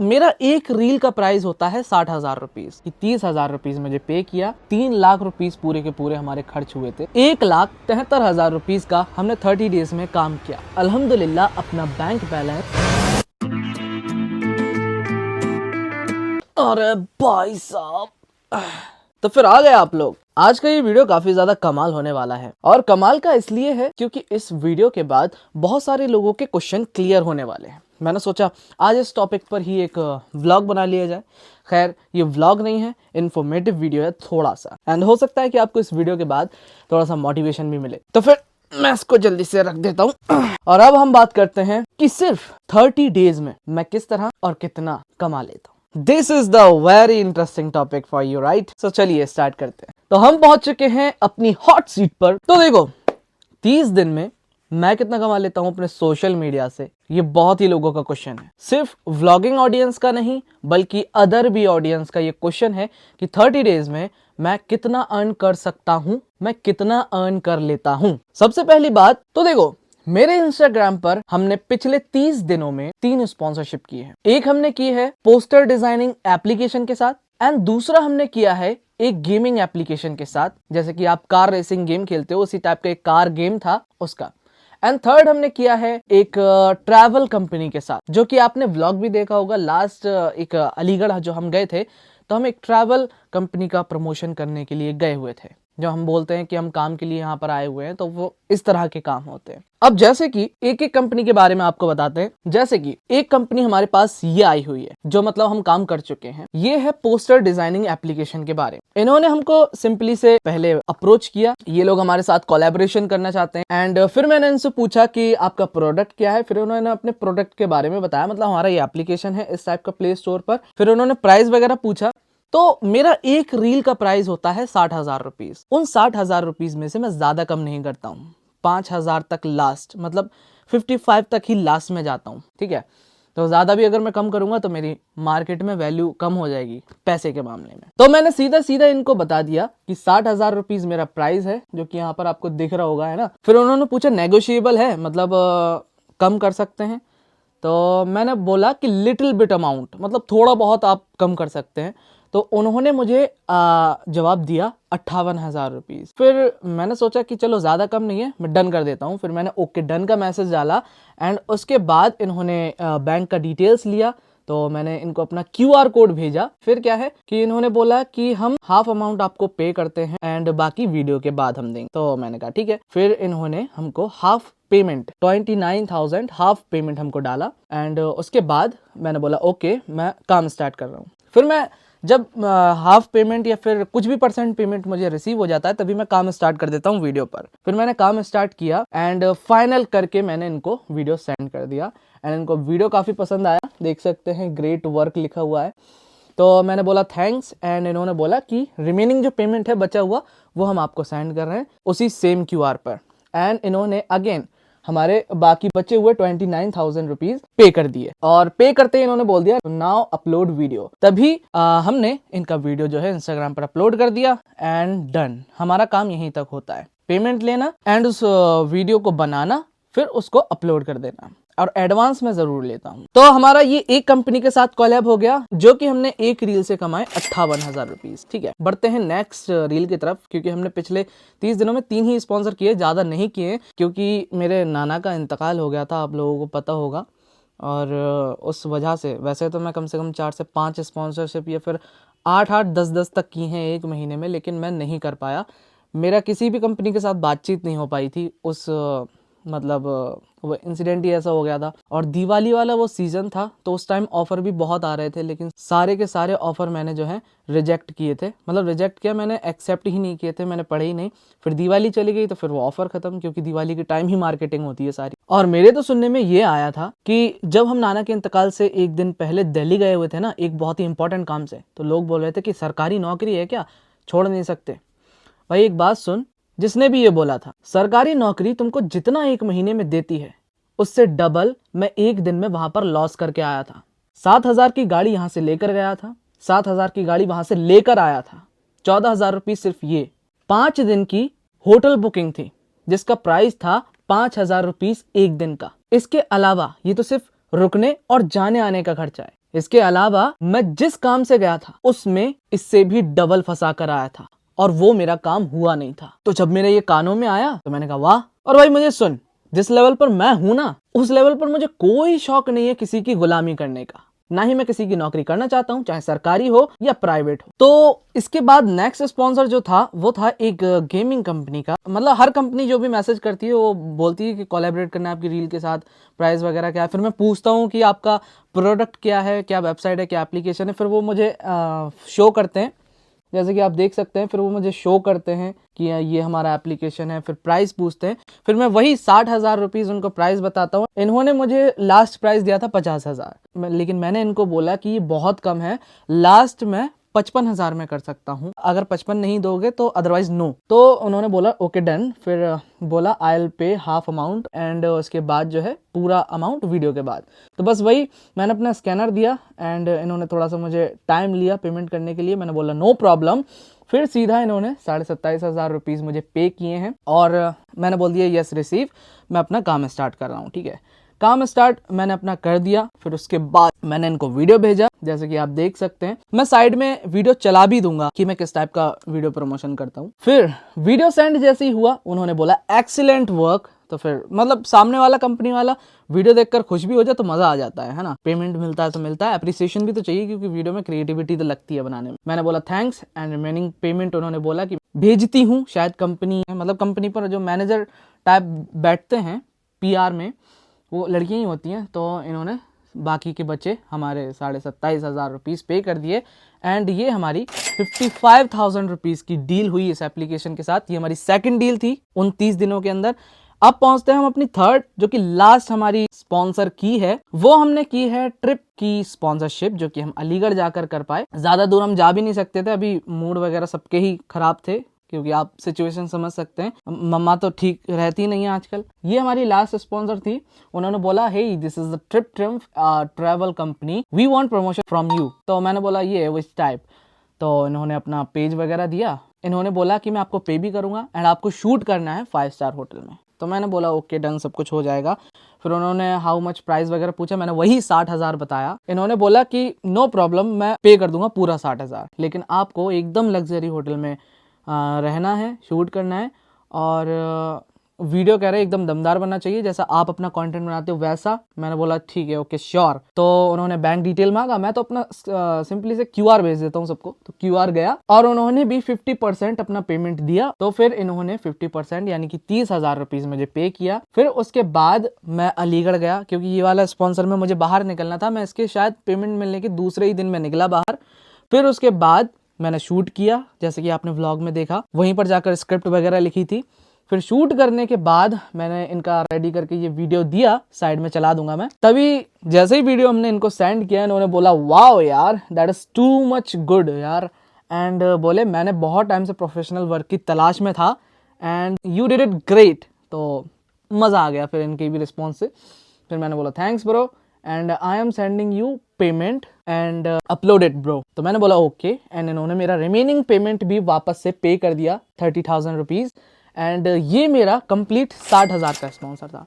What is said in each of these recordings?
मेरा एक रील का प्राइस होता है 60,000 रुपीज। 30,000 रुपीज मुझे पे किया, 3 लाख रुपीज पूरे के पूरे हमारे खर्च हुए थे। 1,73,000 रुपीज का हमने 30 डेज में काम किया। अल्हम्दुलिल्लाह अपना बैंक बैलेंस। अरे भाई साहब, तो फिर आ गए आप लोग। आज का ये वीडियो काफी ज्यादा कमाल होने वाला है, और कमाल का इसलिए है क्योंकि इस वीडियो के बाद बहुत सारे लोगों के क्वेश्चन क्लियर होने वाले हैं। मैंने सोचा आज इस टॉपिक पर ही एक व्लॉग बना लिया जाए। खैर ये व्लॉग नहीं है, इन्फॉर्मेटिव वीडियो है थोड़ा सा, एंड हो सकता है कि आपको इस वीडियो के बाद थोड़ा सा मोटिवेशन भी मिले। तो फिर मैं इसको जल्दी से रख देता हूँ और अब हम बात करते हैं कि सिर्फ 30 डेज में मैं किस तरह और कितना कमा लेता हूँ। This is the very interesting topic for you, right? So चलिए स्टार्ट करते हैं। तो हम पहुंच चुके हैं अपनी हॉट सीट पर। तो देखो 30 दिन में मैं कितना कमा लेता हूं अपने सोशल मीडिया से, ये बहुत ही लोगों का क्वेश्चन है। सिर्फ व्लॉगिंग ऑडियंस का नहीं बल्कि अदर भी ऑडियंस का ये क्वेश्चन है कि 30 डेज में मैं कितना अर्न कर सकता हूं, मैं कितना अर्न कर लेता हूं। सबसे पहली बात तो देखो, मेरे इंस्टाग्राम पर हमने पिछले 30 दिनों में 3 स्पॉन्सरशिप की है। एक हमने की है पोस्टर डिजाइनिंग एप्लीकेशन के साथ, एंड दूसरा हमने किया है एक गेमिंग एप्लीकेशन के साथ। जैसे कि आप कार रेसिंग गेम खेलते हो, उसी टाइप का एक कार गेम था उसका। एंड थर्ड हमने किया है एक ट्रैवल कंपनी के साथ, जो कि आपने व्लॉग भी देखा होगा। लास्ट एक अलीगढ़ जो हम गए थे, तो हम एक ट्रैवल कंपनी का प्रमोशन करने के लिए गए हुए थे। जो हम बोलते हैं कि हम काम के लिए यहाँ पर आए हुए हैं, तो वो इस तरह के काम होते हैं। अब जैसे कि एक एक कंपनी के बारे में आपको बताते हैं। जैसे कि एक कंपनी हमारे पास ये आई हुई है, जो मतलब हम काम कर चुके हैं। ये है पोस्टर डिजाइनिंग एप्लीकेशन के बारे में। इन्होंने हमको सिंपली से पहले अप्रोच किया, ये लोग हमारे साथ कोलैबोरेशन करना चाहते हैं। एंड फिर मैंने इनसे पूछा कि आपका प्रोडक्ट क्या है। फिर उन्होंने अपने प्रोडक्ट के बारे में बताया, मतलब हमारा ये एप्लीकेशन है इस टाइप का प्ले स्टोर पर। फिर उन्होंने प्राइस वगैरह पूछा। तो मेरा एक रील का प्राइस होता है 60,000 रुपीज। उन 60,000 रुपीज में से मैं ज्यादा कम नहीं करता हूँ, 5,000 तक लास्ट, मतलब 55 तक ही लास्ट में जाता हूँ, ठीक है? तो ज्यादा भी अगर मैं कम करूंगा तो मेरी मार्केट में वैल्यू कम हो जाएगी पैसे के मामले में। तो मैंने सीधा सीधा इनको बता दिया कि 60,000 रुपीज मेरा प्राइस है, जो कि यहाँ पर आपको दिख रहा होगा, है ना? फिर उन्होंने पूछा नेगोशिएबल है, मतलब कम कर सकते हैं? तो मैंने बोला कि लिटिल बिट अमाउंट, मतलब थोड़ा बहुत आप कम कर सकते हैं। तो उन्होंने मुझे जवाब दिया 58,000 रुपीज। फिर मैंने सोचा कि चलो ज्यादा कम नहीं है, मैं डन कर देता हूँ। फिर मैंने ओके डन का मैसेज डाला, एंड उसके बाद इन्होंने बैंक का डिटेल्स लिया। तो मैंने इनको अपना QR कोड भेजा। फिर क्या है कि इन्होंने बोला कि हम हाफ अमाउंट आपको पे करते हैं एंड बाकी वीडियो के बाद हम देंगे। तो मैंने कहा ठीक है। फिर इन्होंने हमको हाफ पेमेंट 29,000 हाफ पेमेंट हमको डाला, एंड उसके बाद मैंने बोला ओके मैं काम स्टार्ट कर रहा हूँ। फिर मैं जब हाफ पेमेंट या फिर कुछ भी % पेमेंट मुझे रिसीव हो जाता है, तभी मैं काम स्टार्ट कर देता हूँ वीडियो पर। फिर मैंने काम स्टार्ट किया एंड फाइनल करके मैंने इनको वीडियो सेंड कर दिया, एंड इनको वीडियो काफ़ी पसंद आया। देख सकते हैं ग्रेट वर्क लिखा हुआ है। तो मैंने बोला थैंक्स, एंड इन्होंने बोला कि रिमेनिंग जो पेमेंट है बचा हुआ, वो हम आपको सेंड कर रहे हैं उसी सेम QR पर। एंड इन्होंने अगेन हमारे बाकी बचे हुए 29,000 रुपीज पे कर दिए, और पे करते ही इन्होंने बोल दिया नाउ अपलोड वीडियो। तभी हमने इनका वीडियो जो है इंस्टाग्राम पर अपलोड कर दिया, एंड डन। हमारा काम यहीं तक होता है, पेमेंट लेना एंड उस वीडियो को बनाना, फिर उसको अपलोड कर देना, और एडवांस में जरूर लेता हूँ। तो हमारा ये एक कंपनी के साथ कोलैब हो गया, जो कि हमने एक रील से कमाए 58,000 रुपीज। ठीक है, बढ़ते हैं नेक्स्ट रील की तरफ, क्योंकि हमने पिछले 30 दिनों में 3 ही स्पॉन्सर किए, ज्यादा नहीं किए, क्योंकि मेरे नाना का इंतकाल हो गया था, आप लोगों को पता होगा। और उस वजह से वैसे तो मैं कम से कम 4 से 5 स्पॉन्सरशिप या फिर 8-8, 10-10 तक की हैं एक महीने में, लेकिन मैं नहीं कर पाया। मेरा किसी भी कंपनी के साथ बातचीत नहीं हो पाई थी। उस मतलब वो इंसिडेंट ही ऐसा हो गया था, और दिवाली वाला वो सीजन था, तो उस टाइम ऑफर भी बहुत आ रहे थे, लेकिन सारे के सारे ऑफर मैंने जो है रिजेक्ट किए थे। मतलब रिजेक्ट किया, मैंने एक्सेप्ट ही नहीं किए थे, मैंने पढ़े ही नहीं। फिर दिवाली चली गई तो फिर वो ऑफर खत्म, क्योंकि दिवाली के टाइम ही मार्केटिंग होती है सारी। और मेरे तो सुनने में ये आया था कि जब हम नाना के इंतकाल से एक दिन पहले दिल्ली गए हुए थे ना, एक बहुत ही इंपॉर्टेंट काम से, तो लोग बोल रहे थे कि सरकारी नौकरी है क्या, छोड़ नहीं सकते। भाई एक बात सुन, जिसने भी ये बोला था, सरकारी नौकरी तुमको जितना एक महीने में देती है, उससे डबल मैं एक दिन में वहां पर लॉस करके आया था। 7,000 की गाड़ी यहां से लेकर गया था, 7,000 की गाड़ी वहां से लेकर आया था, 14,000 रुपये सिर्फ ये 5 दिन की होटल बुकिंग थी, जिसका प्राइस था 5,000 रुपीज एक दिन का। इसके अलावा ये तो सिर्फ रुकने और जाने आने का खर्चा है। इसके अलावा मैं जिस काम से गया था उसमें इससे भी डबल फंसा कर आया था और वो मेरा काम हुआ नहीं था। तो जब मेरे ये कानों में आया तो मैंने कहा वाह। और भाई मुझे सुन, जिस लेवल पर मैं हूं ना, उस लेवल पर मुझे कोई शौक नहीं है किसी की गुलामी करने का, ना ही मैं किसी की नौकरी करना चाहता हूं, चाहे सरकारी हो या प्राइवेट हो। तो इसके बाद नेक्स्ट स्पॉन्सर जो था वो था एक गेमिंग कंपनी का। मतलब हर कंपनी जो भी मैसेज करती है वो बोलती है कि कोलैबोरेट करना है आपकी रील के साथ, प्राइस वगैरह क्या है। फिर मैं पूछता हूँ कि आपका प्रोडक्ट क्या है, क्या वेबसाइट है, क्या एप्लीकेशन है। फिर वो मुझे शो करते हैं, जैसे कि आप देख सकते हैं। फिर वो मुझे शो करते हैं कि ये हमारा एप्लीकेशन है। फिर प्राइस पूछते हैं, फिर मैं वही 60,000 रुपीज़ उनको प्राइस बताता हूँ। इन्होंने मुझे लास्ट प्राइस दिया था 50,000, लेकिन मैंने इनको बोला कि ये बहुत कम है, लास्ट मैं 55,000 में कर सकता हूँ, अगर 55 नहीं दोगे तो अदरवाइज नो। तो उन्होंने बोला ओके डन। फिर बोला I will pay half amount and उसके बाद जो है पूरा अमाउंट वीडियो के बाद। तो बस वही मैंने अपना स्कैनर दिया एंड इन्होंने थोड़ा सा मुझे टाइम लिया पेमेंट करने के लिए। मैंने बोला नो प्रॉब्लम। फिर सीधा इन्होंने 27,500 रुपीज़ मुझे पे किए हैं और मैंने बोल दिया यस रिसीव, मैं अपना काम स्टार्ट कर रहा हूँ। ठीक है, काम स्टार्ट मैंने अपना कर दिया। फिर उसके बाद मैंने इनको वीडियो भेजा, जैसे कि आप देख सकते हैं। मैं साइड में वीडियो चला भी दूंगा कि मैं किस टाइप का वीडियो प्रमोशन करता हूँ। फिर वीडियो सेंड जैसे ही हुआ उन्होंने बोला एक्सीलेंट वर्क। तो फिर मतलब सामने वाला कंपनी वाला वीडियो देखकर खुश भी हो जाए तो मजा आ जाता है ना। पेमेंट मिलता है तो मिलता है, अप्रिसिएशन भी तो चाहिए क्योंकि वीडियो में क्रिएटिविटी तो लगती है बनाने में। मैंने बोला थैंक्स एंड रिमेनिंग पेमेंट उन्होंने बोला कि भेजती हूँ। शायद कंपनी है, मतलब कंपनी पर जो मैनेजर टाइप बैठते हैं पीआर में, वो लड़कियां ही होती हैं। तो इन्होंने बाकी के बचे हमारे 27,500 रुपीज़ पे कर दिए एंड ये हमारी 55,000 रुपीज़ की डील हुई इस एप्लीकेशन के साथ। ये हमारी सेकंड डील थी 29 दिनों के अंदर। अब पहुंचते हैं हम अपनी थर्ड, जो कि लास्ट हमारी स्पॉन्सर की है। वो हमने की है ट्रिप की स्पॉन्सरशिप, जो कि हम अलीगढ़ जाकर कर पाए। ज्यादा दूर हम जा भी नहीं सकते थे, अभी मूड वगैरह सबके ही खराब थे क्योंकि आप सिचुएशन समझ सकते हैं, मम्मा तो ठीक रहती नहीं है आजकल। ये हमारी लास्ट स्पॉन्सर थी। उन्होंने बोला hey this is the trip triumph travel company, we want promotion from you. तो मैंने बोला ये विच टाइप। तो इन्होंने अपना पेज वगैरह दिया। इन्होंने बोला कि मैं आपको पे भी करूंगा एंड आपको शूट करना है 5 स्टार होटल में। तो मैंने बोला ओके डन, सब कुछ हो जाएगा। फिर उन्होंने हाउ मच प्राइस वगैरह पूछा, मैंने वही 60,000 बताया। इन्होंने बोला कि नो प्रॉब्लम, मैं पे कर दूंगा पूरा 60,000, लेकिन आपको एकदम लग्जरी होटल में रहना है, शूट करना है और वीडियो कह रहे एकदम दमदार बनना चाहिए, जैसा आप अपना कंटेंट बनाते हो वैसा। मैंने बोला ठीक है ओके श्योर। तो उन्होंने बैंक डिटेल मांगा, मैं तो अपना सिंपली से क्यूआर भेज देता हूँ सबको। तो क्यूआर गया और उन्होंने भी 50% अपना पेमेंट दिया। तो फिर इन्होंने 50% यानी कि 30,000 रुपीज मुझे पे किया। फिर उसके बाद मैं अलीगढ़ गया क्योंकि ये वाला स्पॉन्सर में मुझे बाहर निकलना था। मैं इसके शायद पेमेंट मिलने के दूसरे ही दिन में निकला बाहर। फिर उसके बाद मैंने शूट किया, जैसे कि आपने व्लॉग में देखा। वहीं पर जाकर स्क्रिप्ट वगैरह लिखी थी। फिर शूट करने के बाद मैंने इनका रेडी करके ये वीडियो दिया, साइड में चला दूंगा मैं। तभी जैसे ही वीडियो हमने इनको सेंड किया, इन्होंने बोला वाओ यार that is too much good यार। एंड बोले मैंने बहुत टाइम से प्रोफेशनल वर्क की तलाश में था and you did it great. तो मज़ा आ गया फिर इनके भी रिस्पॉन्स से। फिर मैंने बोला thanks bro and I am sending you payment and upload it bro. तो मैंने बोला ओके एंड इन्होंने मेरा रिमेनिंग पेमेंट भी वापस से पे कर दिया 30,000 रुपीज़ एंड ये मेरा कंप्लीट 60,000 का स्पॉन्सर था।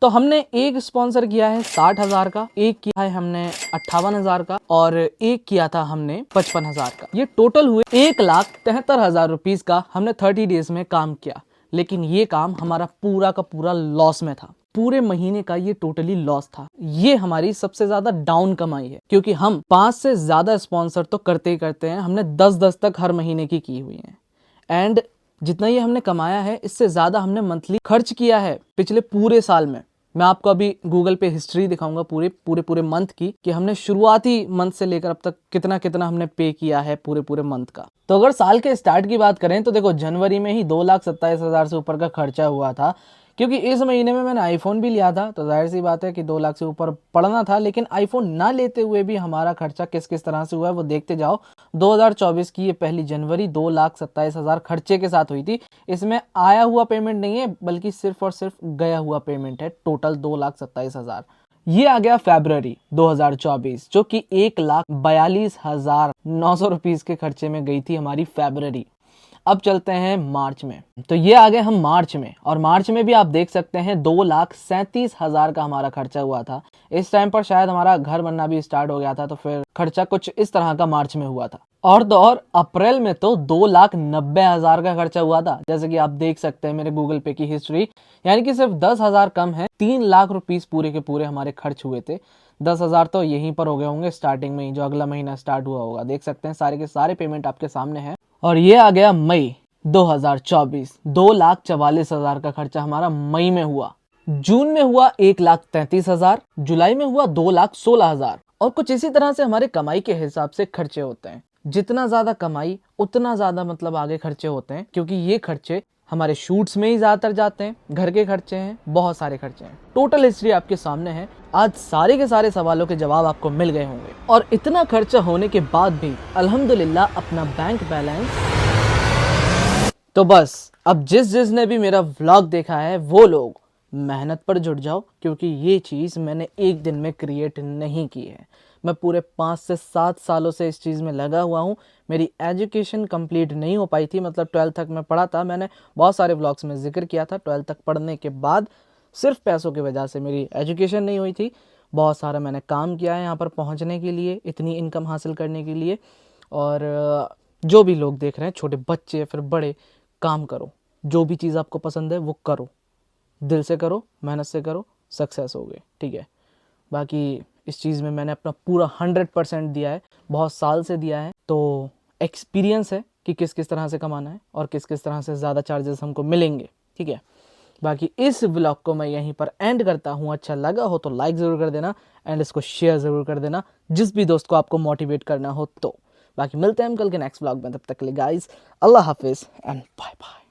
तो हमने एक स्पॉन्सर किया है 60,000 का, एक किया है हमने 58,000 का और एक किया था हमने 55,000 का। ये टोटल हुए 1,73,000 रुपीज का हमने 30 डेज में काम किया। लेकिन ये काम हमारा पूरा का पूरा लॉस में था। पूरे महीने का ये टोटली लॉस था। ये हमारी सबसे ज्यादा डाउन कमाई है क्योंकि हम 5 से ज्यादा स्पॉन्सर तो करते ही करते हैं। हमने 10-10 तक हर महीने की हुई है एंड जितना ये हमने कमाया है इससे ज्यादा हमने मंथली खर्च किया है पिछले पूरे साल में। मैं आपको अभी गूगल पे हिस्ट्री दिखाऊंगा पूरे मंथ की कि हमने शुरुआती मंथ से लेकर अब तक कितना कितना हमने पे किया है पूरे मंथ का। तो अगर साल के स्टार्ट की बात करें तो देखो जनवरी में ही 2,27,000 से ऊपर का खर्चा हुआ था क्योंकि इस महीने में मैंने आईफोन भी लिया था। तो जाहिर सी बात है कि 2 लाख से ऊपर पड़ना था। लेकिन आईफोन ना लेते हुए भी हमारा खर्चा किस किस तरह से हुआ है वो देखते जाओ। 2024 की ये पहली जनवरी 2,27,000 खर्चे के साथ हुई थी। इसमें आया हुआ पेमेंट नहीं है बल्कि सिर्फ और सिर्फ गया हुआ पेमेंट है। टोटल 2,27,000। ये आ गया फरवरी 2024 जो कि 1,42,900 रुपीज के खर्चे में गई थी हमारी फरवरी। अब चलते हैं मार्च में। तो ये आ गए हम मार्च में, और मार्च में भी आप देख सकते हैं 2,37,000 का हमारा खर्चा हुआ था। इस टाइम पर शायद हमारा घर बनना भी स्टार्ट हो गया था, तो फिर खर्चा कुछ इस तरह का मार्च में हुआ था। और तो और अप्रैल में तो 2,90,000 का खर्चा हुआ था। जैसे कि आप देख सकते हैं मेरे गूगल पे की हिस्ट्री, यानी कि सिर्फ 10,000 कम है, 3 लाख रुपीस पूरे के पूरे हमारे खर्च हुए थे। 10,000 तो यहीं पर हो गए होंगे स्टार्टिंग में ही, जो अगला महीना स्टार्ट हुआ होगा। देख सकते हैं सारे के सारे पेमेंट आपके सामने है। और ये आ गया मई 2024, 2,44,000 का खर्चा हमारा मई में हुआ। जून में हुआ 1,33,000, जुलाई में हुआ 2,16,000। और कुछ इसी तरह से हमारे कमाई के हिसाब से खर्चे होते हैं। जितना ज्यादा कमाई उतना ज्यादा मतलब आगे खर्चे होते हैं, क्योंकि ये खर्चे हमारे शूट्स में ही ज्यादातर जाते हैं, घर के खर्चे हैं, बहुत सारे खर्चे हैं। टोटल हिस्ट्री आपके सामने है। आज सारे के सारे सवालों के जवाब आपको मिल गए होंगे। और इतना खर्चा होने के बाद भी अल्हम्दुलिल्लाह अपना बैंक बैलेंस। तो बस अब जिसने भी मेरा व्लॉग देखा है वो लोग मेहनत पर जुट जाओ, क्योंकि ये चीज़ मैंने एक दिन में क्रिएट नहीं की है। मैं पूरे 5 से 7 सालों से इस चीज़ में लगा हुआ हूँ। मेरी एजुकेशन कंप्लीट नहीं हो पाई थी, मतलब 12th तक मैं पढ़ा था। मैंने बहुत सारे व्लॉग्स में जिक्र किया था। 12th तक पढ़ने के बाद सिर्फ पैसों की वजह से मेरी एजुकेशन नहीं हुई थी। बहुत सारा मैंने काम किया है यहाँ पर पहुँचने के लिए, इतनी इनकम हासिल करने के लिए। और जो भी लोग देख रहे हैं, छोटे बच्चे फिर बड़े, काम करो। जो भी चीज़ आपको पसंद है वो करो, दिल से करो, मेहनत से करो, सक्सेस होगे। ठीक है। बाकी इस चीज़ में मैंने अपना पूरा 100% दिया है, बहुत साल से दिया है। तो एक्सपीरियंस है कि किस किस तरह से कमाना है और किस किस तरह से ज़्यादा चार्जेस हमको मिलेंगे। ठीक है। बाकी इस व्लॉग को मैं यहीं पर एंड करता हूँ। अच्छा लगा हो तो लाइक ज़रूर कर देना, एंड इसको शेयर ज़रूर कर देना जिस भी दोस्त को आपको मोटिवेट करना हो तो। बाकी मिलते हैं हम कल के नेक्स्ट व्लॉग में। तब तक के लिए गाइस, अल्लाह हाफिज़ एंड बाय बाय।